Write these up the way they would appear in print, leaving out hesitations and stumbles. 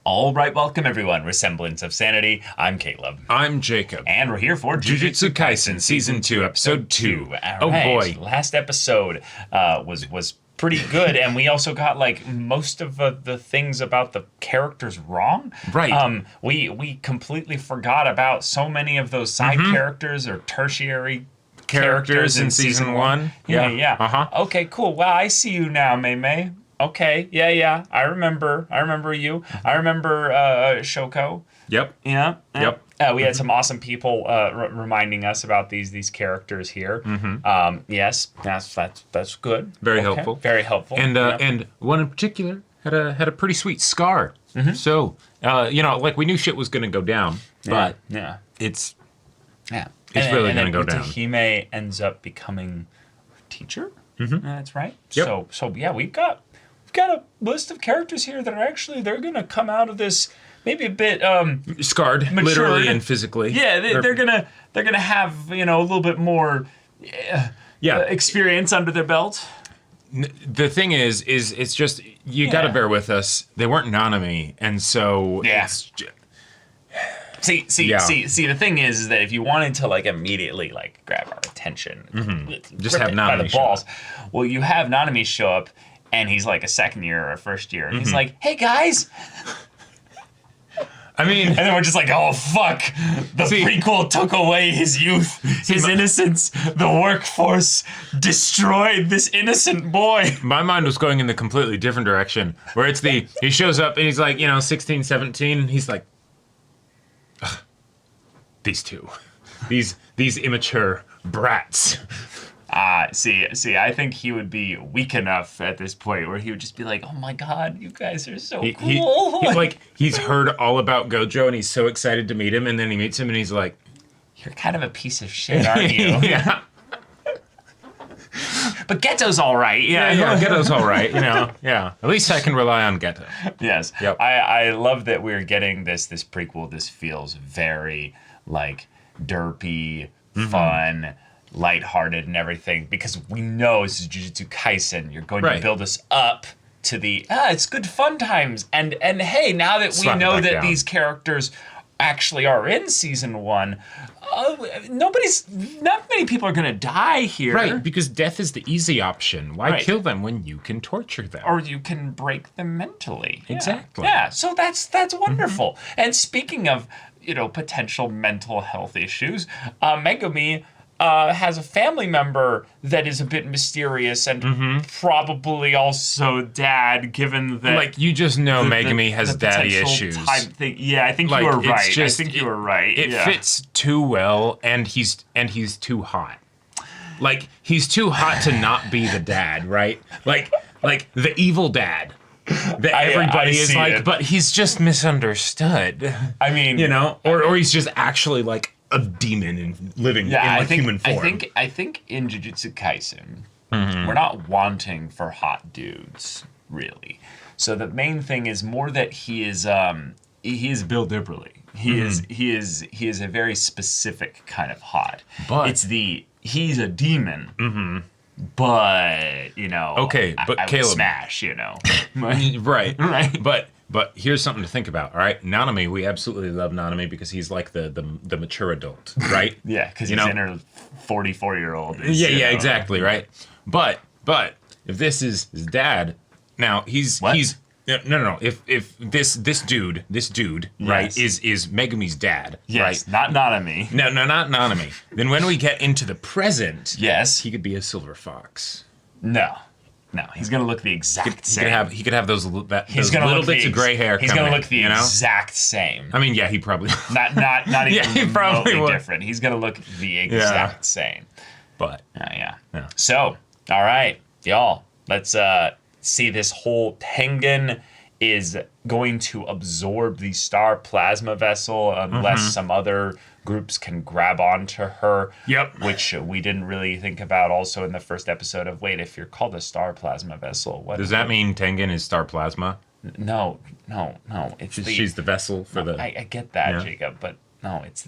All right, welcome everyone. We're Semblance of Sanity. I'm Caleb. I'm Jacob. And we're here for Jujutsu Kaisen Season 2, Episode 2. All Oh right. boy. Last episode was pretty good, and we also got like most of the things about the characters wrong. Right. We completely forgot about so many of those side characters or tertiary Characters in Season 1. Yeah. Uh-huh. Okay, cool. Well, I see you now, Mei Mei. Okay, yeah. I remember you. I remember Shoko. Yep. Yeah. Yep. We had some awesome people reminding us about these characters here. Yes, that's good. Very helpful. Very helpful. And one in particular had a pretty sweet scar. So, like we knew shit was going to go down, but it's really going to go down. Hime ends up becoming a teacher. That's right. Yep. So yeah, we've got a list of characters here that are actually they're going to come out of this maybe a bit scarred, matured. literally and physically. Yeah, they're gonna have a little bit more experience under their belt. The thing is it's just you got to bear with us. They weren't Nanami, and so it's See, the thing is that if you wanted to like immediately like grab our attention, just have Nanami by the Nanami show balls. up. Well, you have Nanami show up, and he's like a second year or a first year, and he's like, "Hey guys." I mean, and then we're just like, oh, fuck. The prequel took away his youth, his innocence. The workforce destroyed this innocent boy. My mind was going in the completely different direction, where it's he shows up and he's like, 16, 17. And he's like, ugh, these two, these immature brats. See, I think he would be weak enough at this point where he would just be like, "Oh my God, you guys are so cool!" He's heard all about Gojo and he's so excited to meet him, and then he meets him and he's like, "You're kind of a piece of shit, aren't you?" Yeah. But Geto's all right. Yeah, Geto's all right. Yeah. At least I can rely on Geto. Yes. Yep. I love that we're getting this prequel. This feels very like derpy, fun, lighthearted and everything, because we know this is Jujutsu Kaisen. You're going to build us up to the it's good fun times, and hey, now that we know that these characters actually are in season 1, not many people are going to die here, right? Because death is the easy option. Why kill them when you can torture them, or you can break them mentally? Exactly. Yeah. So that's wonderful. And speaking of potential mental health issues, Megumi has a family member that is a bit mysterious and probably also dad, given that... Like, you just know Megumi has daddy issues. Yeah, I think you were right. I think you were right. It fits too well, and he's too hot. Like, he's too hot to not be the dad, right? Like the evil dad that everybody is like, but he's just misunderstood. I mean... or he's just actually, like, a demon and living in human form. I think in Jujutsu Kaisen, we're not wanting for hot dudes, really. So the main thing is more that he is built differently. He is a very specific kind of hot. But he's a demon. But okay, but I Caleb, would smash, right. But here's something to think about, all right? Nanami, we absolutely love Nanami because he's like the mature adult, right? Yeah, because he's in her 44-year-old. Yeah, exactly, right? But if this is his dad, now he's no. If this dude, right, is Megumi's dad, yes, right? Not Nanami. No, not Nanami. Then when we get into the present, yes, he could be a silver fox. No, he's gonna look the exact same. He could have those little bits of gray hair. He's gonna look the exact same. I mean, yeah, he probably not even he probably remotely different. He's gonna look the exact same. But yeah. So, all right, y'all, let's see. This whole Tengen is going to absorb the star plasma vessel unless some other groups can grab onto her. Yep. Which we didn't really think about also in the first episode of, wait, if you're called a star plasma vessel, what does that mean? Tengen is star plasma? No. She's the vessel for the... I get that, Jacob, but no, is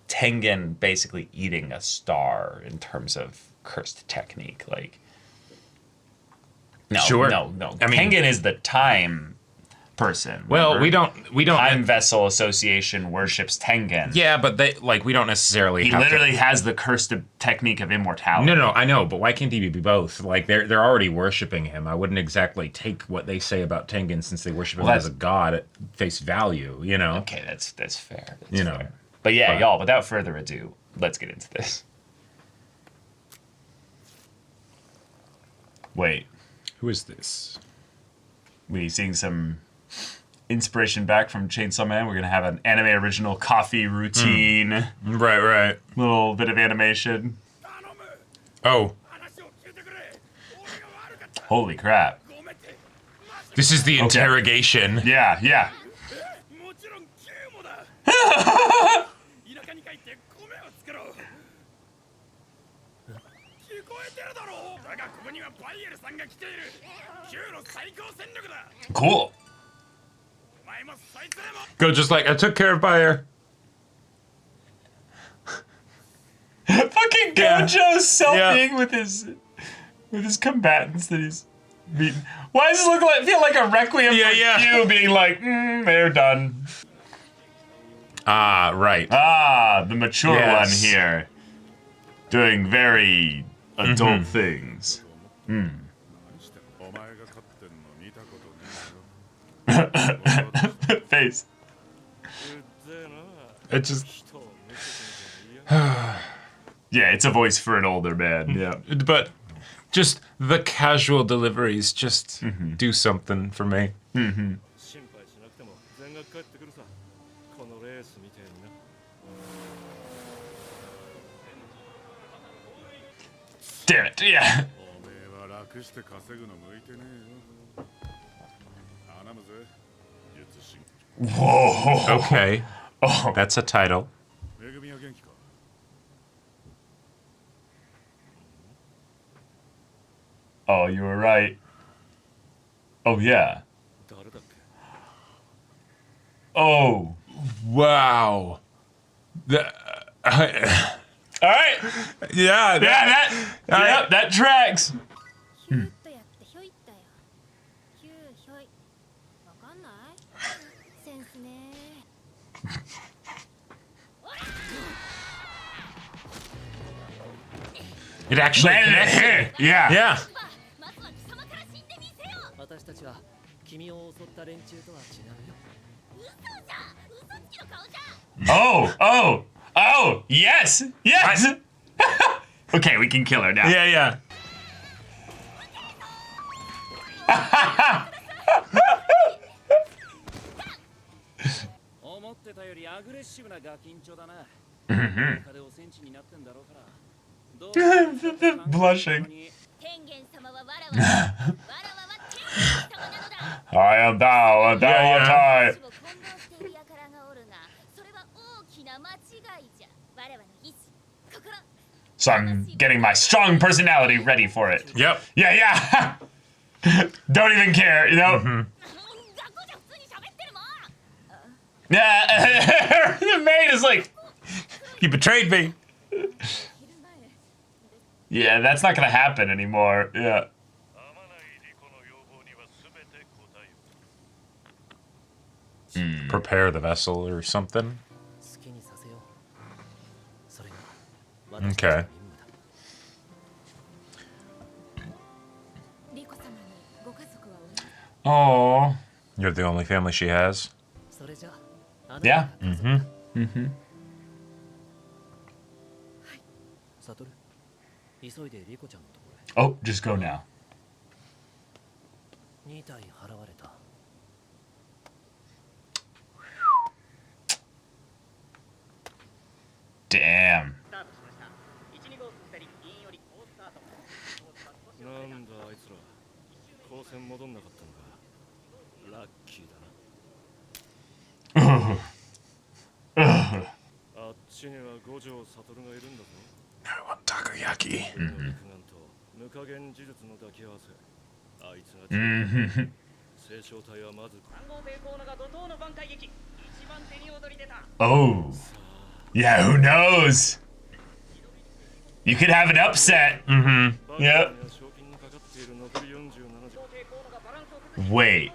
Tengen basically eating a star in terms of cursed technique? Like, no, sure. No. I mean, Tengen is the time person. Well, remember? we don't. Time Vessel Association worships Tengen. Yeah, but we don't necessarily. He have literally to, has the cursed technique of immortality. No, I know, but why can't he be both? Like they're already worshiping him. I wouldn't exactly take what they say about Tengen since they worship him as a god at face value. You know. Okay, that's fair. That's you know. fair. But yeah, y'all. Without further ado, let's get into this. Wait. Who is this? We seeing some inspiration back from Chainsaw Man. We're gonna have an anime original coffee routine. Right. Little bit of animation. Oh. Holy crap. This is the interrogation. Yeah. Cool. Go just like, I took care of Bayer. Fucking Gojo selfieing with his combatants that he's beaten. Why does it feel like a requiem for you being like, they're done. Ah, right. The mature one here. Doing very adult things. Face. It just... Yeah, it's a voice for an older man, yeah. But just the casual deliveries just do something for me. Damn it, yeah. Whoa. Okay. Oh. That's a title. Oh, you were right. Oh, yeah. Oh. Wow. All right. Yeah, That tracks. It actually connected. Yeah. Oh, yes. Okay, we can kill her now. Yeah. Blushing. I am thou, and thou art I. So I'm getting my strong personality ready for it. Yep. Yeah. Don't even care, you know? Yeah. The maid is like, You betrayed me. yeah, that's not gonna happen anymore. Yeah. Prepare the vessel or something. Okay. Oh. You're the only family she has. Yeah. Oh, just go now. Damn. I want takoyaki. Oh. Yeah, who knows? You could have an upset. Yep. Wait.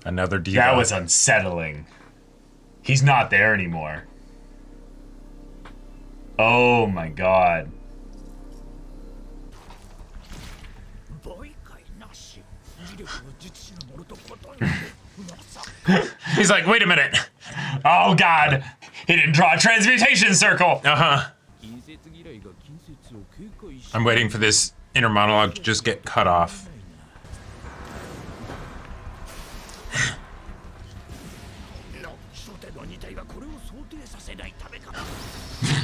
Another diva. That was unsettling. He's not there anymore. Oh my god. He's like, wait a minute. Oh god. He didn't draw a transmutation circle. Uh-huh. I'm waiting for this inner monologue to just get cut off.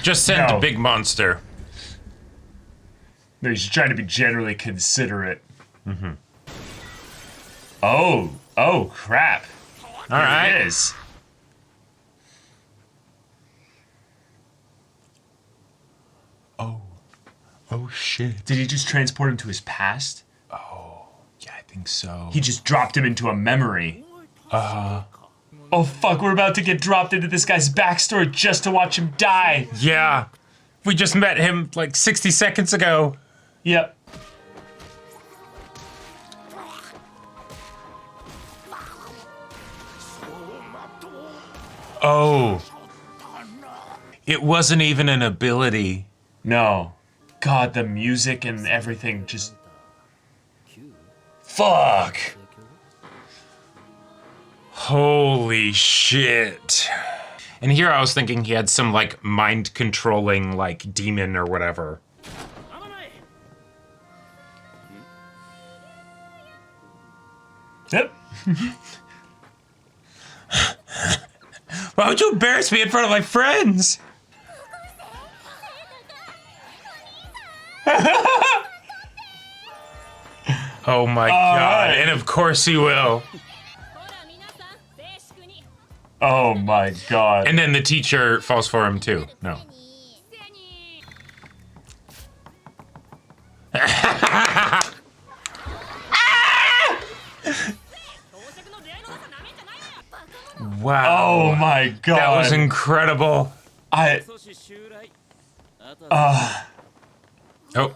Just send a big monster. No, he's just trying to be generally considerate. Mm-hmm. Oh crap. All right. It is. Oh shit. Did he just transport him to his past? Oh, yeah, I think so. He just dropped him into a memory. Oh fuck, we're about to get dropped into this guy's backstory just to watch him die. Yeah. We just met him like 60 seconds ago. Yep. Oh. It wasn't even an ability. No. God, the music and everything just... Fuck! Holy shit. And here I was thinking he had some, like, mind-controlling, like, demon or whatever. Yep. Why would you embarrass me in front of my friends? Oh my god, right. and of course he will. Oh my god. And then the teacher falls for him too. No. Wow. Oh my god. That was incredible. Oh. Oh.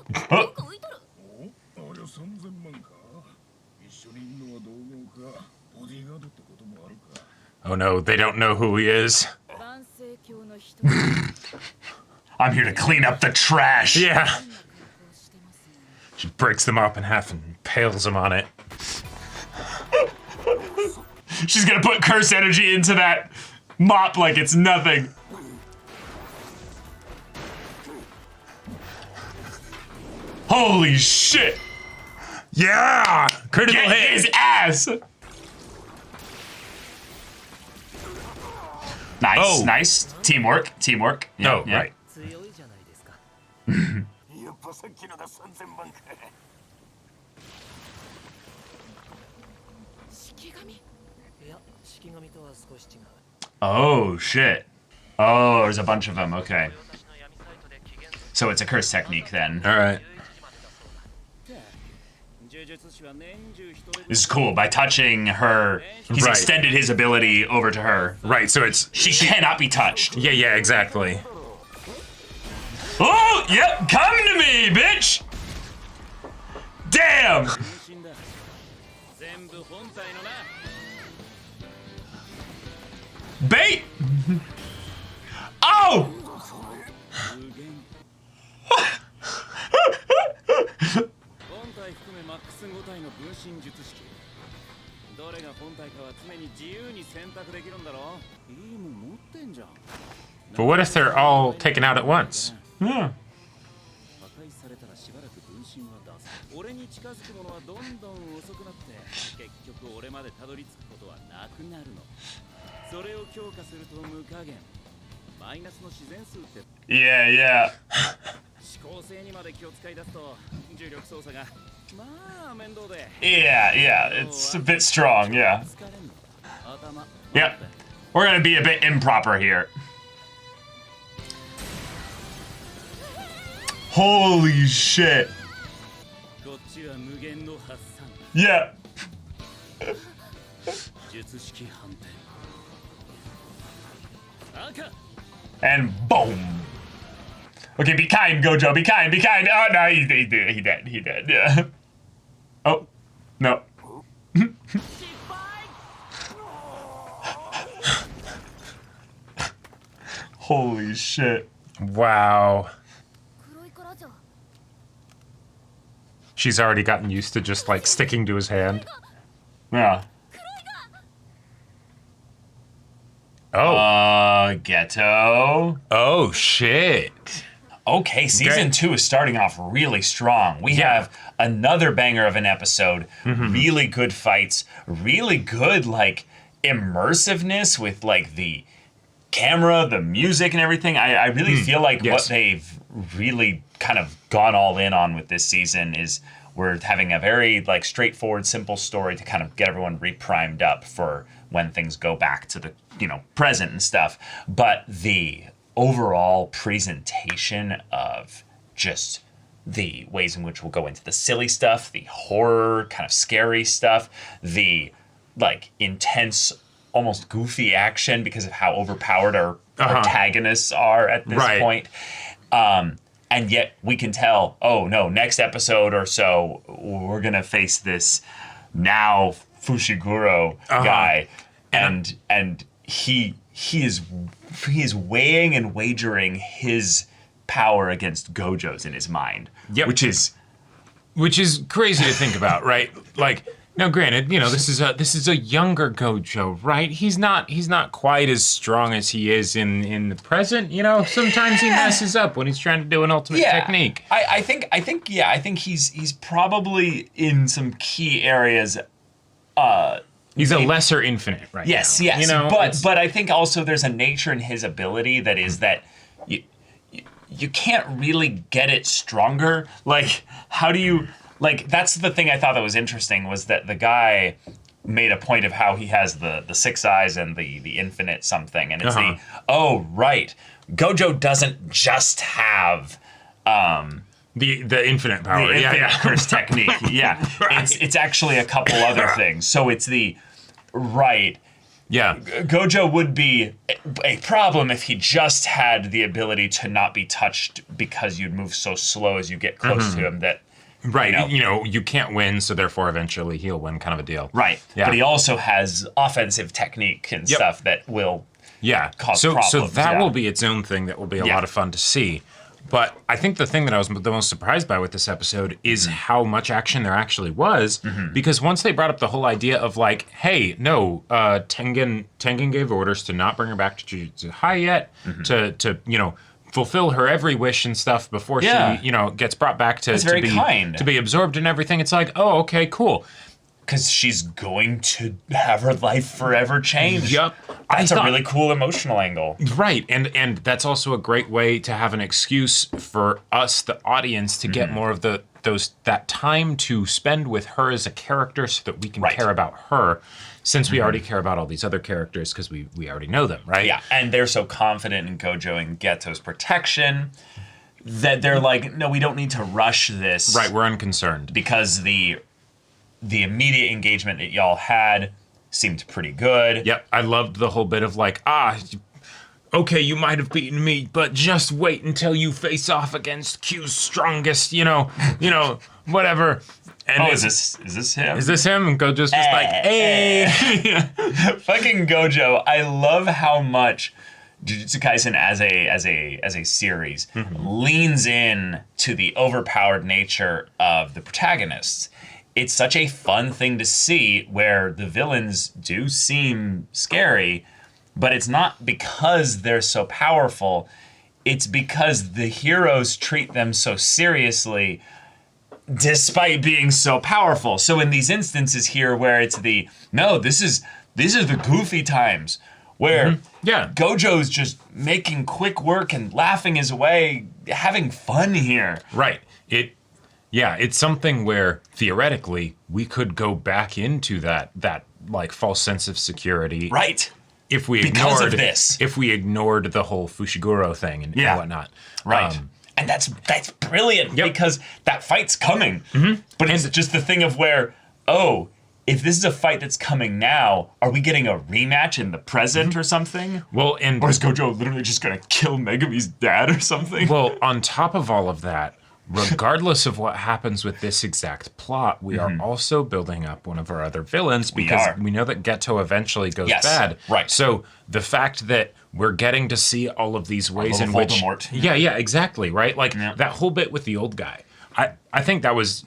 Oh no, they don't know who he is. I'm here to clean up the trash. Yeah. She breaks them up in half and impales them on it. She's gonna put curse energy into that mop like it's nothing. Holy shit! Yeah! Critical Get hit! his ass! Nice, Oh. nice. Teamwork, teamwork. Yeah, Oh, yeah. right. Oh, shit. Oh, there's a bunch of them, okay. So it's a curse technique then. Alright. This is cool. By touching her, he's Right. extended his ability over to her. Right, so it's... She cannot be touched. Yeah, exactly. Oh, yep, come to me, bitch! Damn! Bait! Oh! But what if they're all taken out at once? Yeah. Yeah, yeah. Yeah, it's a bit strong, yeah. Yep. We're gonna be a bit improper here. Holy shit. Yeah. And boom. Okay, be kind, Gojo. Be kind. Be kind. Oh no, he dead. He dead. Yeah. Oh no. Holy shit. Wow. She's already gotten used to just like sticking to his hand. Yeah. Oh. Ghetto. Oh shit. Okay, season 2 is starting off really strong. We have another banger of an episode, really good fights, really good, like, immersiveness with, like, the camera, the music, and everything. I really feel like what they've really kind of gone all in on with this season is we're having a very, like, straightforward, simple story to kind of get everyone reprimed up for when things go back to the, present and stuff. But the overall presentation of just the ways in which we'll go into the silly stuff, the horror, kind of scary stuff, the like intense, almost goofy action because of how overpowered our protagonists are at this point. And yet we can tell, oh no, next episode or so, we're going to face this now Fushiguro guy. And he is weighing and wagering his power against Gojo's in his mind, which is crazy to think about, right? Like, now granted, this is a younger Gojo, right? He's not quite as strong as he is in the present. Sometimes he messes up when he's trying to do an ultimate technique. I think he's probably in some key areas. He's a lesser infinite right now. Yes. But I think also there's a nature in his ability that is that you can't really get it stronger. Like, how do you, like, that's the thing I thought that was interesting was that the guy made a point of how he has the six eyes and the infinite something. And it's Gojo doesn't just have the infinite power. The infinite curse technique. Yeah. Right. It's actually a couple other things. So it's Gojo would be a problem if he just had the ability to not be touched because you'd move so slow as you get close to him that you can't win, so therefore eventually he'll win, kind of a deal. Right. Yeah. But he also has offensive technique and stuff that will cause problems. So that will be its own thing that will be a lot of fun to see. But I think the thing that I was the most surprised by with this episode is how much action there actually was. Because once they brought up the whole idea of like, hey, no, Tengen gave orders to not bring her back to Jujutsu High yet, to fulfill her every wish and stuff before she gets brought back to be absorbed and everything. It's like, oh, okay, cool. Because she's going to have her life forever changed. Yep. That's a really cool emotional angle. Right. And that's also a great way to have an excuse for us, the audience, to get more of that time to spend with her as a character so that we can care about her, since we already care about all these other characters because we already know them, right? Yeah. And they're so confident in Gojo and Geto's protection that they're like, no, we don't need to rush this. Right. We're unconcerned. Because the immediate engagement that y'all had seemed pretty good. Yep, I loved the whole bit of like, okay, you might have beaten me, but just wait until you face off against Q's strongest, whatever. And is this him? Is this him? And Gojo's just like, hey. Fucking Gojo. I love how much Jujutsu Kaisen as a series leans in to the overpowered nature of the protagonists. It's such a fun thing to see where the villains do seem scary, but it's not because they're so powerful. It's because the heroes treat them so seriously despite being so powerful. So in these instances here where it's these are the goofy times where Gojo's just making quick work and laughing his way, having fun here. Right. It's something where theoretically we could go back into that like false sense of security. Right. If we ignored the whole Fushiguro thing and whatnot. Right. And that's brilliant because that fight's coming. But it's just the thing of where, if this is a fight that's coming now, are we getting a rematch in the present or something? Well, and Or is Gojo literally just gonna kill Megumi's dad or something? well, on top of all of that, regardless of what happens with this exact plot, we are also building up one of our other villains because we know that Geto eventually goes bad. Right. So the fact that we're getting to see all of these ways in which Voldemort. yeah, exactly, right? Like that whole bit with the old guy. I think that was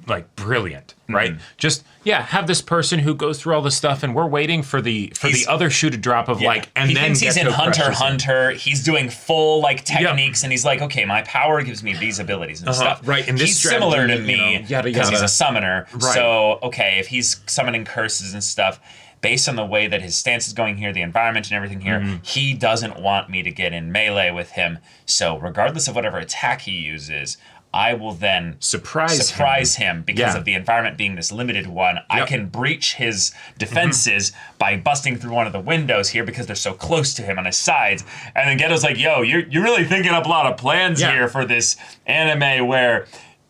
like brilliant, right? Just have this person who goes through all this stuff, and we're waiting for the other shoe to drop of like, and he then thinks he's Geto in Hunter crushes him. Hunter. He's doing full like techniques, and he's like, okay, my power gives me these abilities and stuff. Right, and this he's similar to strategy, me yada, because he's yada. a summoner. Right. So okay, if he's summoning curses and stuff, based on the way that his stance is going here, the environment and everything here, he doesn't want me to get in melee with him. So regardless of whatever attack he uses, I will then surprise him because of the environment being this limited one. I can breach his defenses by busting through one of the windows here because they're so close to him on his sides. And then Geto's like, yo, you're really thinking up a lot of plans here for this anime where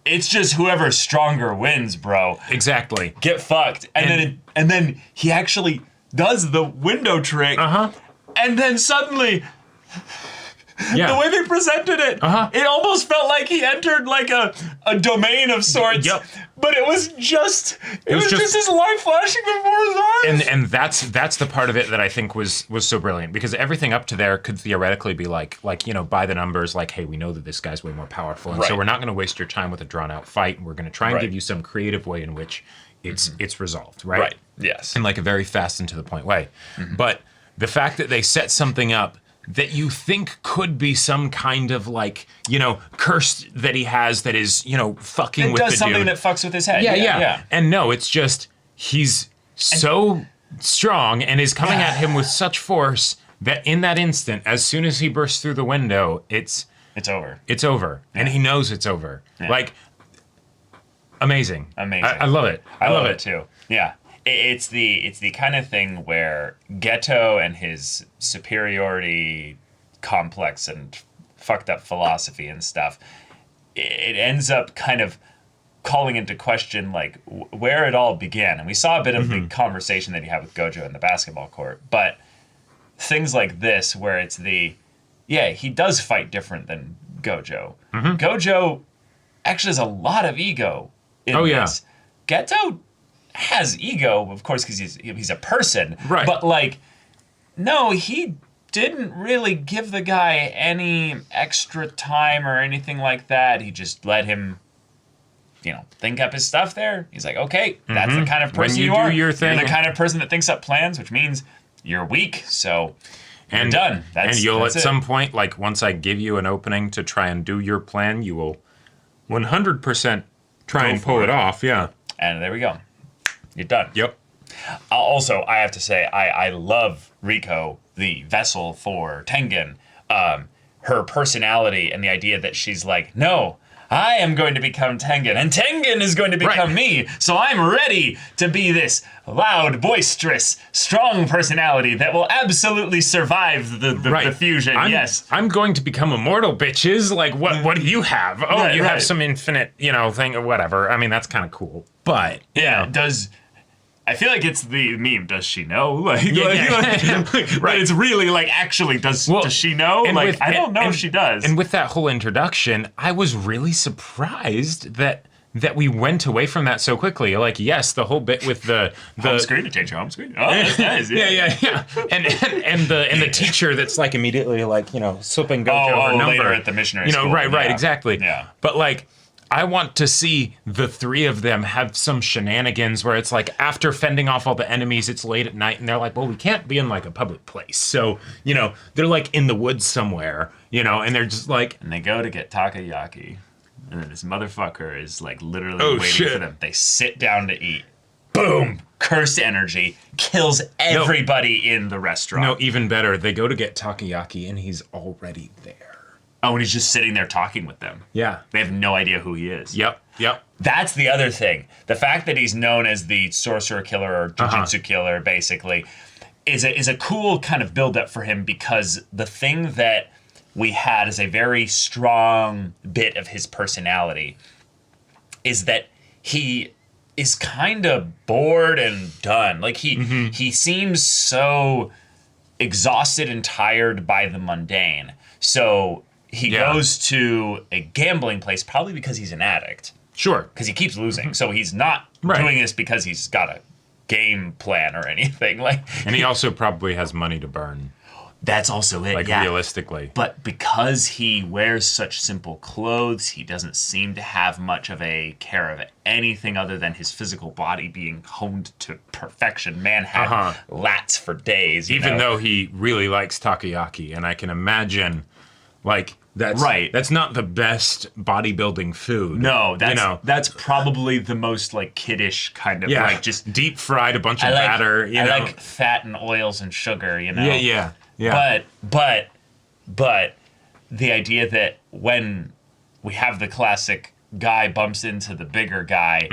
it's just whoever's stronger wins, bro. Exactly. Get fucked. And then he actually does the window trick. And then suddenly, the way they presented it, it almost felt like he entered like a domain of sorts. But it was just his life flashing before his eyes. And that's the part of it that I think was so brilliant, because everything up to there could theoretically be like by the numbers, like, hey, we know that this guy's way more powerful, and so we're not going to waste your time with a drawn out fight. We're going to try and give you some creative way in which it's resolved, right? Right. Yes. In like a very fast and to the point way. But the fact that they set something up that you think could be some kind of like, curse that he has that is, fucking with the dude. Does something that fucks with his head. Yeah. And no, it's just, he's so strong and is coming at him with such force that in that instant, as soon as he bursts through the window, it's over. It's over. And he knows it's over. Like, amazing. I love it. I love it too. Yeah. It's the kind of thing where Geto and his superiority complex and fucked up philosophy and stuff, it ends up kind of calling into question like where it all began. And we saw a bit of the conversation that he had with Gojo in the basketball court, but things like this where it's he does fight different than Gojo. Gojo actually has a lot of ego in this. Geto has ego, of course, because he's a person. Right. But like, no, he didn't really give the guy any extra time or anything like that. He just let him, think up his stuff there. He's like, okay, that's the kind of person when you are. do your thing. You're the kind of person that thinks up plans, which means you're weak. So you're done. And you'll at some point, like once I give you an opening to try and do your plan, you will 100% try and pull it off. Yeah. And there we go. You're done. Yep. Also, I have to say, I love Riko, the vessel for Tengen. Her personality and the idea that she's like, no, I am going to become Tengen, and Tengen is going to become me. So I'm ready to be this loud, boisterous, strong personality that will absolutely survive the fusion. I'm going to become immortal, bitches. Like, what do you have? Oh, you have some infinite, thing or whatever. I mean, that's kind of cool. But I feel like it's the meme. Does she know? Right. It's really like, actually, does she know? Like, I don't know if she does. And with that whole introduction, I was really surprised that we went away from that so quickly. Like, yes, the whole bit with the home screen to change your home screen. Oh, that's nice. Yeah. And the teacher that's like immediately like, slipping Gojo her number later at the missionary school. Right, exactly. Yeah. But like, I want to see the three of them have some shenanigans where it's like after fending off all the enemies, it's late at night and they're like, well, we can't be in like a public place. So, they're like in the woods somewhere, and they're just like... And they go to get takoyaki. And then this motherfucker is like literally waiting for them. They sit down to eat. Boom! Cursed energy kills everybody in the restaurant. No, even better. They go to get takoyaki and he's already there. Oh, and he's just sitting there talking with them. Yeah. They have no idea who he is. Yep. That's the other thing. The fact that he's known as the sorcerer killer or jujutsu killer, basically, is a cool kind of build-up for him, because the thing that we had as a very strong bit of his personality is that he is kind of bored and done. Like he seems so exhausted and tired by the mundane. So he goes to a gambling place, probably because he's an addict. Sure. Because he keeps losing. So he's not doing this because he's got a game plan or anything. And he also probably has money to burn. That's also it, realistically. But because he wears such simple clothes, he doesn't seem to have much of a care of anything other than his physical body being honed to perfection. Man had lats for days. Even though he really likes takoyaki, and I can imagine, that's That's not the best bodybuilding food. No, that's probably the most kiddish kind of just deep fried a bunch of batter. I like fat and oils and sugar. Yeah. But the idea that when we have the classic guy bumps into the bigger guy,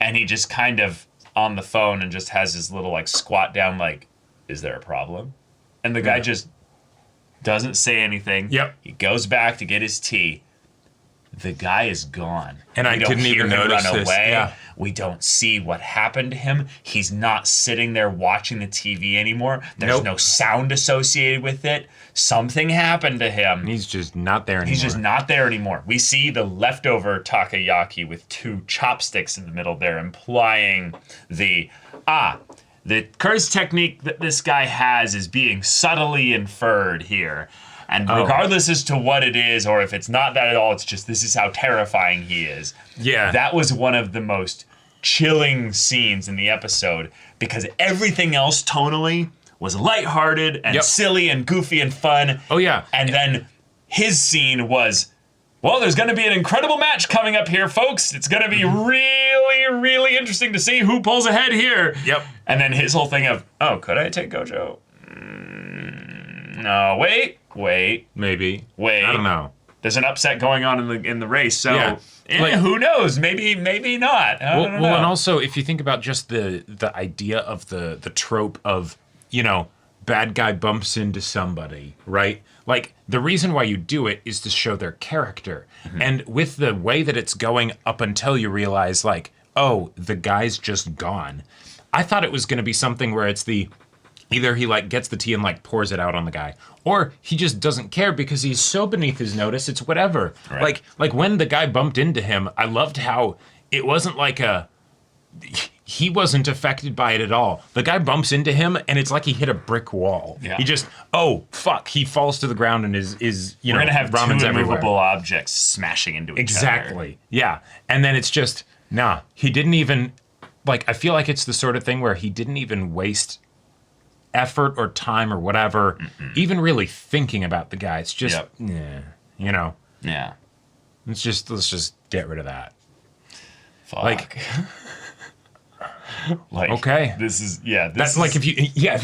and he just kind of on the phone and just has his little squat down, is there a problem? And the guy just doesn't say anything. Yep. He goes back to get his tea. The guy is gone. And I didn't even notice run this. away. Yeah. We don't see what happened to him. He's not sitting there watching the TV anymore. There's no sound associated with it. Something happened to him. He's just not there anymore. He's just not there anymore. We see the leftover takoyaki with 2 chopsticks in the middle there, implying the curse technique that this guy has is being subtly inferred here. And regardless as to what it is, or if it's not that at all, it's just this is how terrifying he is. Yeah. That was one of the most chilling scenes in the episode, because everything else tonally was lighthearted and silly and goofy and fun. Oh, yeah. And then his scene was, well, there's going to be an incredible match coming up here, folks. It's going to be really, really interesting to see who pulls ahead here. Yep. And then his whole thing of, could I take Gojo? No, wait. Maybe. Wait. I don't know. There's an upset going on in the race, so who knows? Maybe not. I don't know. And also, if you think about just the idea of the trope of, bad guy bumps into somebody, right? The reason why you do it is to show their character. And with the way that it's going up until you realize, the guy's just gone. I thought it was going to be something where it's either he gets the tea and pours it out on the guy, or he just doesn't care because he's so beneath his notice, it's whatever. Right. Like when the guy bumped into him, I loved how it wasn't he wasn't affected by it at all. The guy bumps into him and it's like he hit a brick wall. Yeah. He just, fuck, he falls to the ground and is we're going to have 2 ramen's immovable everywhere. objects smashing into each other. Exactly. Yeah. And then it's just, he didn't even, I feel like it's the sort of thing where he didn't even waste effort or time or whatever, even really thinking about the guy. It's just, Yeah. let's just get rid of that. Fuck. Okay. This is, That's if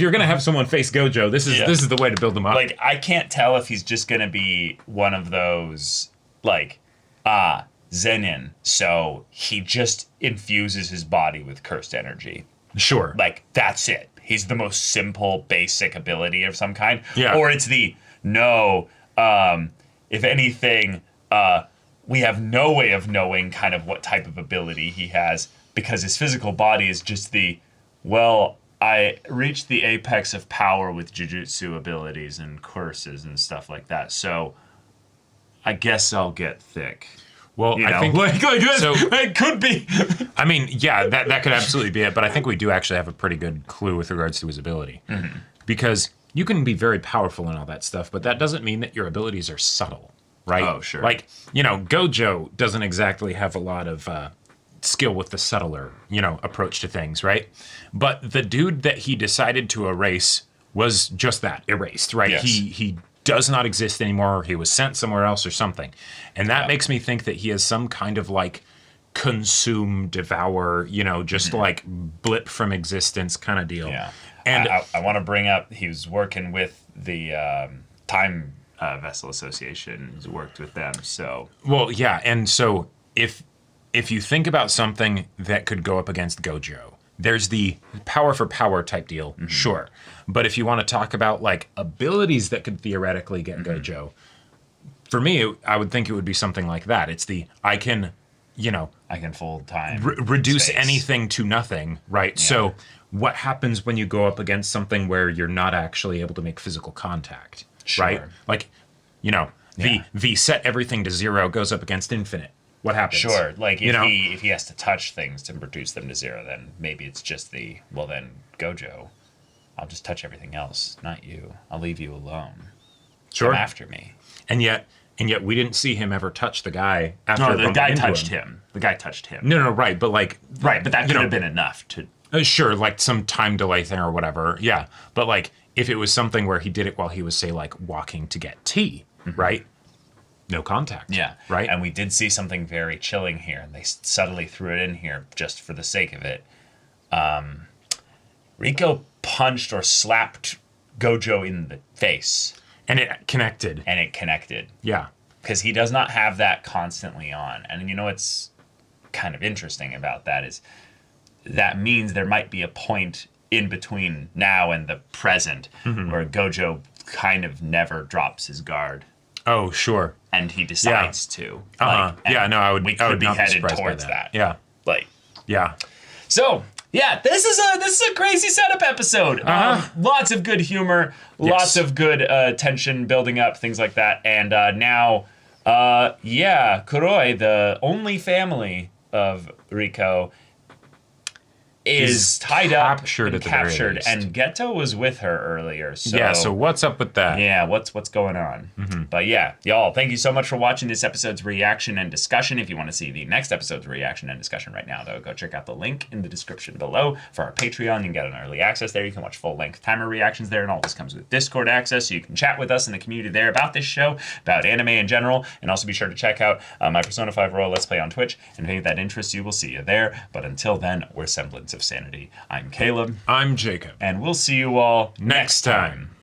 you're going to have someone face Gojo, this is the way to build them up. I can't tell if he's just going to be one of those, Zenin. So he just infuses his body with cursed energy. Sure. That's it. He's the most simple, basic ability of some kind. Yeah. Or it's if anything, we have no way of knowing kind of what type of ability he has, because his physical body is just I reached the apex of power with jujutsu abilities and curses and stuff like that. So I guess I'll get thick. Well, I think so. It could be. I mean, that could absolutely be it. But I think we do actually have a pretty good clue with regards to his ability, because you can be very powerful and all that stuff, but that doesn't mean that your abilities are subtle, right? Oh, sure. Gojo doesn't exactly have a lot of skill with the subtler, approach to things, right? But the dude that he decided to erase was just that, erased, right? Yes. He does not exist anymore. He was sent somewhere else or something. And that makes me think that he has some kind of consume, devour, just blip from existence kind of deal. Yeah. And I want to bring up, he was working with the Time Vessel Association. He's worked with them. So. Well, yeah. And so if you think about something that could go up against Gojo, there's the power for power type deal, sure. But if you want to talk about abilities that could theoretically get Gojo, for me, I would think it would be something like that. It's I can I can fold time. reduce space. anything to nothing, right? So what happens when you go up against something where you're not actually able to make physical contact, right? Sure. Like, the set everything to 0 goes up against infinite. What happens? Sure, like if he has to touch things to reduce them to 0, then maybe it's just then Gojo, I'll just touch everything else, not you. I'll leave you alone. Sure. Come after me. And yet we didn't see him ever touch the guy after No, the bumping guy into touched him. him. The guy touched him. No, right, but like Right, but that could have been enough to. Sure, like some time delay thing or whatever. Yeah, but like if it was something where he did it while he was, say, like walking to get tea, right? No contact. Yeah. Right. And we did see something very chilling here, and they subtly threw it in here just for the sake of it. Rico punched or slapped Gojo in the face. And it connected. Yeah. Because he does not have that constantly on. And what's kind of interesting about that is that means there might be a point in between now and the present where Gojo kind of never drops his guard. Oh, sure. And he decides to. I would. We I could would be not headed surprised by towards that. Yeah. Yeah. So yeah, this is a crazy setup episode. Lots of good humor, lots of good tension building up, things like that. And now, Kuroi, the only family of Rico, is tied up and captured, and Geto was with her earlier. So so what's up with that? Yeah, what's going on? But yeah, y'all, thank you so much for watching this episode's reaction and discussion. If you want to see the next episode's reaction and discussion right now, though, go check out the link in the description below for our Patreon. You can get an early access there. You can watch full-length timer reactions there, and all this comes with Discord access, so you can chat with us in the community there about this show, about anime in general, and also be sure to check out my Persona 5 Royal Let's Play on Twitch, and if any of that interests you, we'll see you there. But until then, we're Semblance of Sanity. I'm Caleb. I'm Jacob. And we'll see you all Next time.